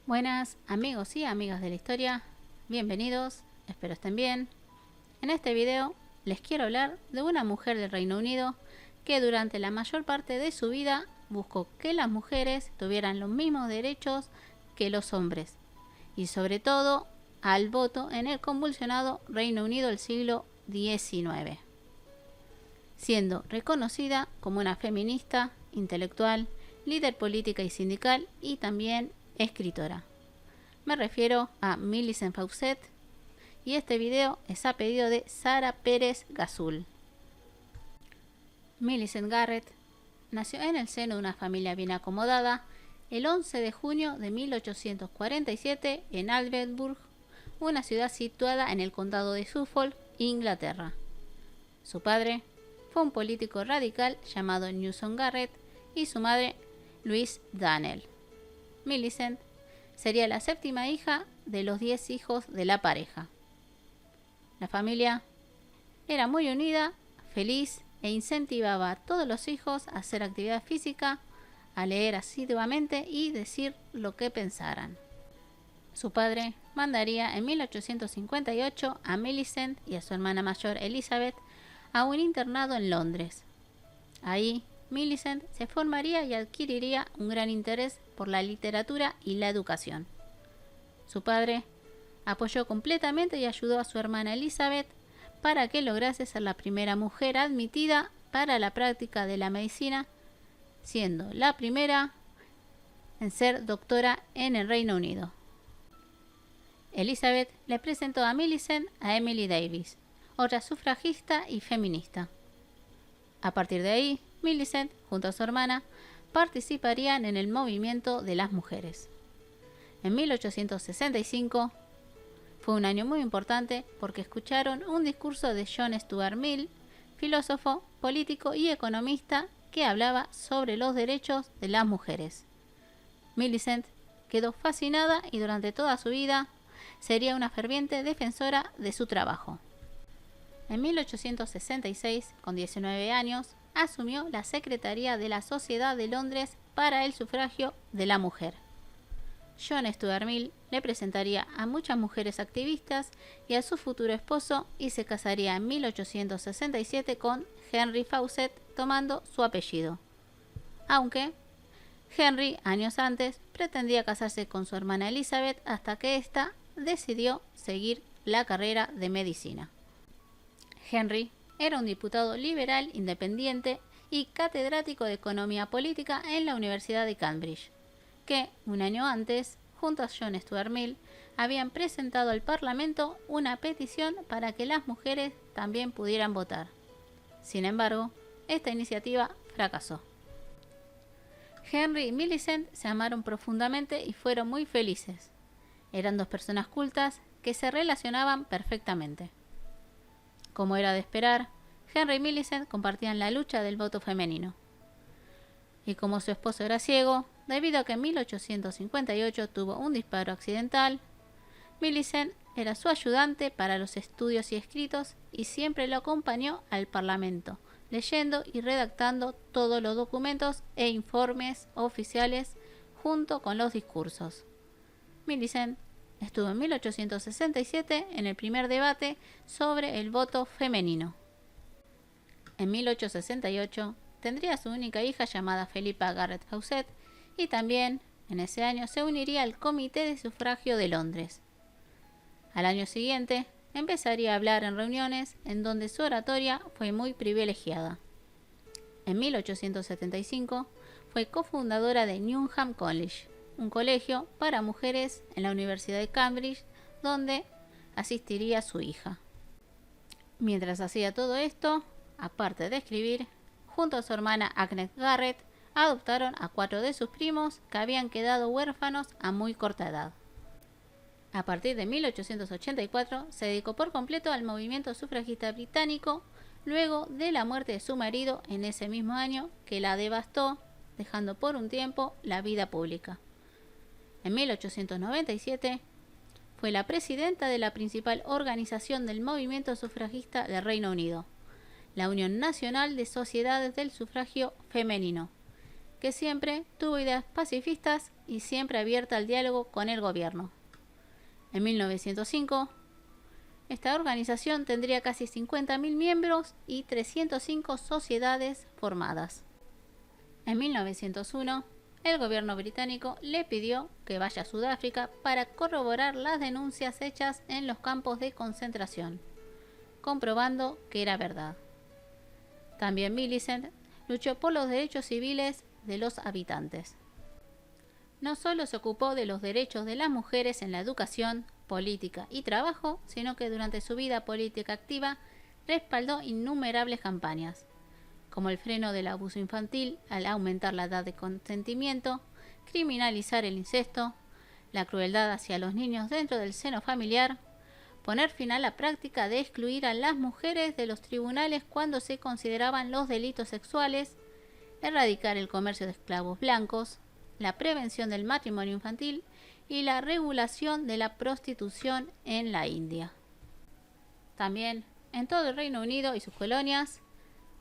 Buenas amigos y amigas de la historia, bienvenidos, espero estén bien. En este video les quiero hablar de una mujer del Reino Unido que durante la mayor parte de su vida buscó que las mujeres tuvieran los mismos derechos que los hombres y sobre todo al voto en el convulsionado Reino Unido del siglo XIX, siendo reconocida como una feminista, intelectual, líder política y sindical y también escritora. Me refiero a Millicent Fawcett y este video es a pedido de Sara Pérez Gazul. Millicent Garrett nació en el seno de una familia bien acomodada el 11 de junio de 1847 en Alresford, una ciudad situada en el condado de Suffolk, Inglaterra. Su padre fue un político radical llamado Newton Garrett y su madre Louise Dannell. Millicent sería la séptima hija de los 10 hijos de la pareja. La familia era muy unida, feliz e incentivaba a todos los hijos a hacer actividad física, a leer asiduamente y decir lo que pensaran. Su padre mandaría en 1858 a Millicent y a su hermana mayor Elizabeth a un internado en Londres. Ahí Millicent se formaría y adquiriría un gran interés por la literatura y la educación. Su padre apoyó completamente y ayudó a su hermana Elizabeth para que lograse ser la primera mujer admitida para la práctica de la medicina, siendo la primera en ser doctora en el Reino Unido. Elizabeth le presentó a Millicent a Emily Davis, otra sufragista y feminista. A partir de ahí, Millicent, junto a su hermana, participarían en el movimiento de las mujeres. En 1865 fue un año muy importante porque escucharon un discurso de John Stuart Mill, filósofo, político y economista que hablaba sobre los derechos de las mujeres. Millicent quedó fascinada y durante toda su vida sería una ferviente defensora de su trabajo. En 1866, con 19 años, asumió la Secretaría de la Sociedad de Londres para el Sufragio de la Mujer. John Stuart Mill le presentaría a muchas mujeres activistas y a su futuro esposo y se casaría en 1867 con Henry Fawcett tomando su apellido. Aunque Henry, años antes, pretendía casarse con su hermana Elizabeth hasta que ésta decidió seguir la carrera de medicina. Henry era un diputado liberal independiente y catedrático de Economía Política en la Universidad de Cambridge, que, un año antes, junto a John Stuart Mill, habían presentado al Parlamento una petición para que las mujeres también pudieran votar. Sin embargo, esta iniciativa fracasó. Henry y Millicent se amaron profundamente y fueron muy felices. Eran dos personas cultas que se relacionaban perfectamente. Como era de esperar, Henry y Millicent compartían la lucha del voto femenino. Y como su esposo era ciego, debido a que en 1858 tuvo un disparo accidental, Millicent era su ayudante para los estudios y escritos y siempre lo acompañó al Parlamento, leyendo y redactando todos los documentos e informes oficiales junto con los discursos. Millicent estuvo en 1867 en el primer debate sobre el voto femenino. En 1868 tendría su única hija llamada Philippa Garrett Fawcett y también en ese año se uniría al Comité de Sufragio de Londres. Al año siguiente empezaría a hablar en reuniones en donde su oratoria fue muy privilegiada. En 1875 fue cofundadora de Newnham College, un colegio para mujeres en la Universidad de Cambridge, donde asistiría su hija. Mientras hacía todo esto, aparte de escribir, junto a su hermana Agnes Garrett, adoptaron a 4 de sus primos que habían quedado huérfanos a muy corta edad. A partir de 1884 se dedicó por completo al movimiento sufragista británico, luego de la muerte de su marido en ese mismo año que la devastó, dejando por un tiempo la vida pública. En 1897 fue la presidenta de la principal organización del movimiento sufragista del Reino Unido, la Unión Nacional de Sociedades del Sufragio Femenino, que siempre tuvo ideas pacifistas y siempre abierta al diálogo con el gobierno. En 1905, esta organización tendría casi 50.000 miembros y 305 sociedades formadas. En 1901, el gobierno británico le pidió que vaya a Sudáfrica para corroborar las denuncias hechas en los campos de concentración, comprobando que era verdad. También Millicent luchó por los derechos civiles de los habitantes. No solo se ocupó de los derechos de las mujeres en la educación, política y trabajo, sino que durante su vida política activa respaldó innumerables campañas, como el freno del abuso infantil al aumentar la edad de consentimiento, criminalizar el incesto, la crueldad hacia los niños dentro del seno familiar, poner fin a la práctica de excluir a las mujeres de los tribunales cuando se consideraban los delitos sexuales, erradicar el comercio de esclavos blancos, la prevención del matrimonio infantil y la regulación de la prostitución en la India. También, en todo el Reino Unido y sus colonias,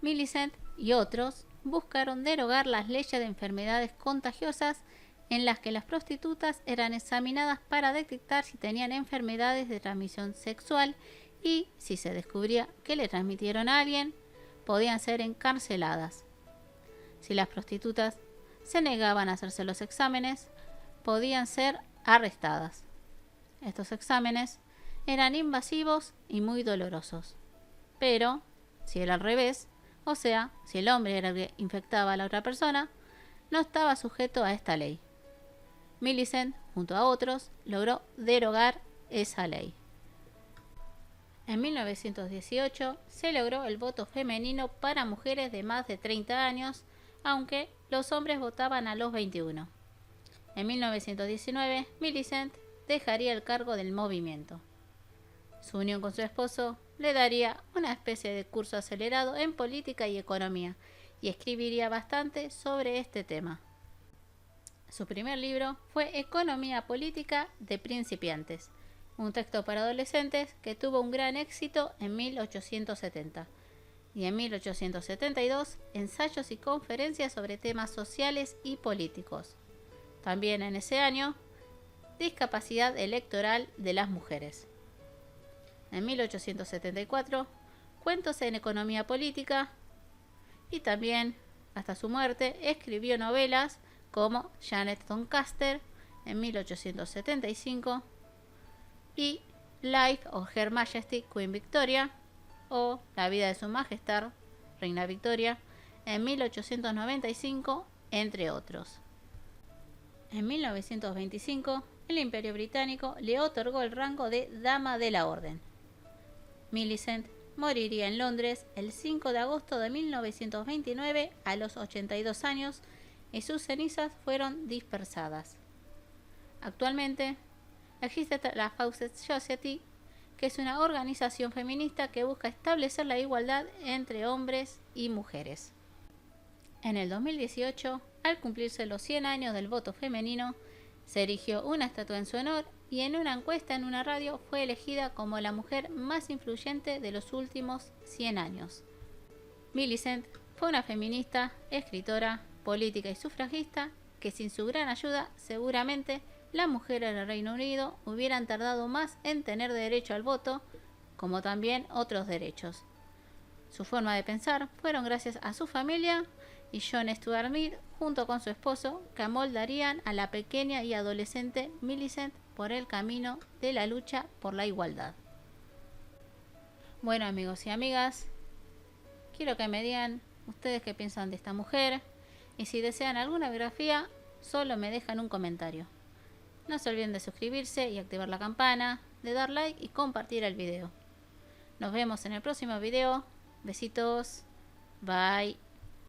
Millicent y otros buscaron derogar las leyes de enfermedades contagiosas en las que las prostitutas eran examinadas para detectar si tenían enfermedades de transmisión sexual y, si se descubría que le transmitieron a alguien, podían ser encarceladas. Si las prostitutas se negaban a hacerse los exámenes, podían ser arrestadas. Estos exámenes eran invasivos y muy dolorosos. Pero, si era al revés, o sea, si el hombre era el que infectaba a la otra persona, no estaba sujeto a esta ley. Millicent, junto a otros, logró derogar esa ley. En 1918 se logró el voto femenino para mujeres de más de 30 años, aunque los hombres votaban a los 21. En 1919, Millicent dejaría el cargo del movimiento. Su unión con su esposo le daría una especie de curso acelerado en política y economía, y escribiría bastante sobre este tema. Su primer libro fue Economía Política de Principiantes, un texto para adolescentes que tuvo un gran éxito en 1870, y en 1872 ensayos y conferencias sobre temas sociales y políticos. También en ese año, discapacidad electoral de las mujeres. En 1874, cuentos en economía política, y también, hasta su muerte, escribió novelas como Janet Doncaster en 1875 y Life of Her Majesty Queen Victoria o La vida de su majestad Reina Victoria en 1895, entre otros. En 1925, el Imperio Británico le otorgó el rango de Dama de la Orden. Millicent moriría en Londres el 5 de agosto de 1929 a los 82 años y sus cenizas fueron dispersadas. Actualmente existe la Fawcett Society, que es una organización feminista que busca establecer la igualdad entre hombres y mujeres. En el 2018, al cumplirse los 100 años del voto femenino, se erigió una estatua en su honor y en una encuesta en una radio fue elegida como la mujer más influyente de los últimos 100 años. Millicent fue una feminista, escritora, política y sufragista que sin su gran ayuda seguramente las mujeres del Reino Unido hubieran tardado más en tener derecho al voto, como también otros derechos. Su forma de pensar fueron gracias a su familia y John Stuart Mill junto con su esposo, que amoldarían a la pequeña y adolescente Millicent por el camino de la lucha por la igualdad. Bueno, amigos y amigas, quiero que me digan ustedes qué piensan de esta mujer y si desean alguna biografía, solo me dejan un comentario. No se olviden de suscribirse y activar la campana, de dar like y compartir el video. Nos vemos en el próximo video. Besitos. Bye.